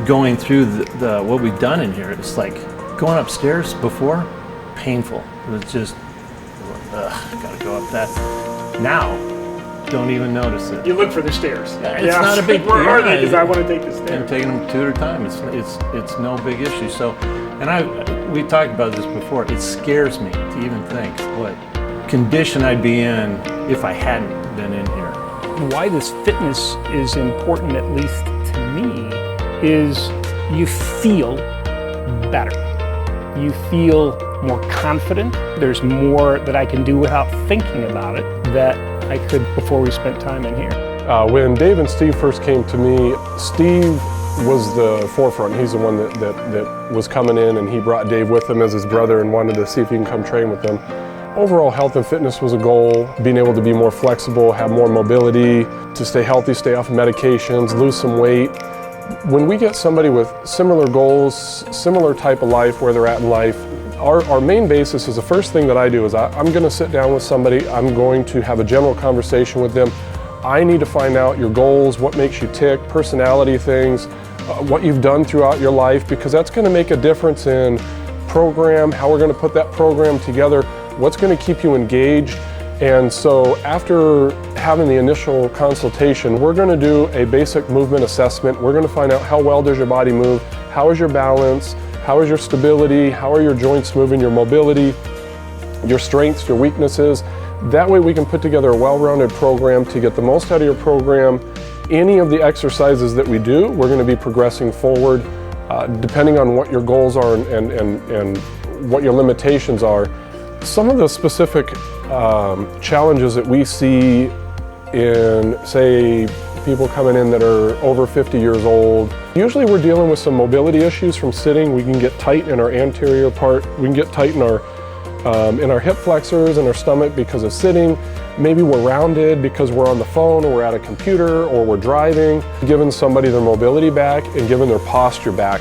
going through the what we've done in here, it's like going upstairs before, painful. It was just, gotta go up that. Now, don't even notice it. You look for the stairs. It's not a big deal. Where are they? Because I want to take the stairs. And taking them two at a time, it's no big issue. So, and we talked about this before. It scares me to even think what condition I'd be in if I hadn't been in here. Why this fitness is important, at least to me, is you feel better. You feel more confident. There's more that I can do without thinking about it that I could before we spent time in here. When Dave and Steve first came to me, Steve was the forefront. He's the one that was coming in, and he brought Dave with him as his brother and wanted to see if he can come train with them. Overall health and fitness was a goal, being able to be more flexible, have more mobility, to stay healthy, stay off of medications, lose some weight. When we get somebody with similar goals, similar type of life, where they're at in life, our main basis is the first thing that I do is I'm going to sit down with somebody, I'm going to have a general conversation with them. I need to find out your goals, what makes you tick, personality things, what you've done throughout your life, because that's going to make a difference in program, how we're going to put that program together, what's going to keep you engaged. And so after having the initial consultation, we're going to do a basic movement assessment. We're going to find out how well does your body move, how is your balance, how is your stability, how are your joints moving, your mobility, your strengths, your weaknesses. That way we can put together a well-rounded program to get the most out of your program. Any of the exercises that we do, we're going to be progressing forward depending on what your goals are and what your limitations are. Some of the specific challenges that we see in, say, people coming in that are over 50 years old. Usually we're dealing with some mobility issues from sitting. We can get tight in our anterior part. We can get tight in our hip flexors and our stomach because of sitting. Maybe we're rounded because we're on the phone or we're at a computer or we're driving. Giving somebody their mobility back and giving their posture back.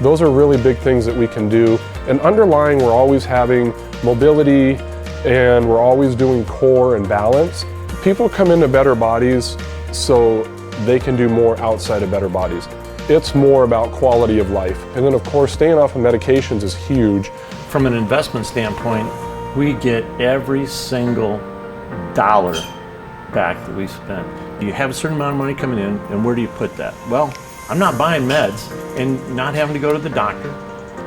Those are really big things that we can do. And underlying, we're always having mobility and we're always doing core and balance. People come into Better Bodies so they can do more outside of Better Bodies. It's more about quality of life. And then of course, staying off of medications is huge. From an investment standpoint, we get every single dollar back that we spend. You have a certain amount of money coming in, and where do you put that? Well, I'm not buying meds and not having to go to the doctor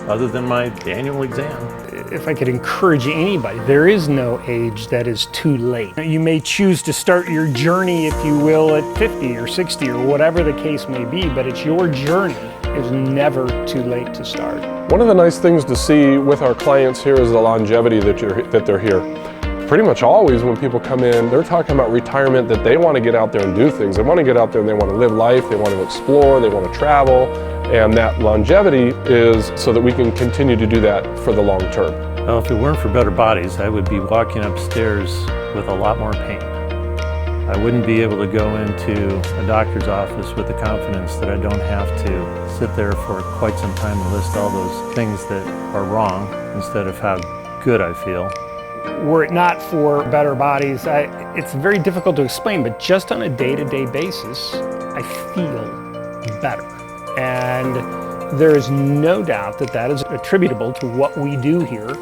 other than my annual exam. If I could encourage anybody, there is no age that is too late. You may choose to start your journey, if you will, at 50 or 60 or whatever the case may be, but it's your journey. It's never too late to start. One of the nice things to see with our clients here is the longevity that they're here. Pretty much always when people come in, they're talking about retirement, that they want to get out there and do things. They want to get out there and they want to live life, they want to explore, they want to travel, and that longevity is so that we can continue to do that for the long term. Well, if it weren't for Better Bodies, I would be walking upstairs with a lot more pain. I wouldn't be able to go into a doctor's office with the confidence that I don't have to sit there for quite some time and list all those things that are wrong instead of how good I feel. Were it not for Better Bodies, it's very difficult to explain, but just on a day-to-day basis, I feel better. And there is no doubt that that is attributable to what we do here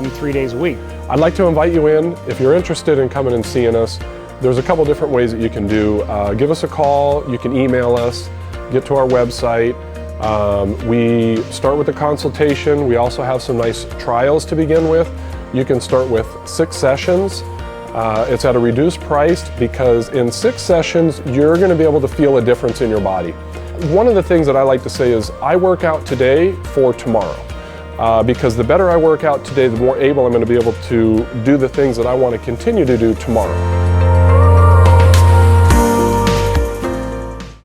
3 days a week. I'd like to invite you in. If you're interested in coming and seeing us, there's a couple different ways that you can do. Give us a call, you can email us, get to our website. We start with a consultation. We also have some nice trials to begin with. You can start with 6 sessions. It's at a reduced price because in 6 sessions, you're going to be able to feel a difference in your body. One of the things that I like to say is I work out today for tomorrow. Because the better I work out today, the more able I'm going to be able to do the things that I want to continue to do tomorrow.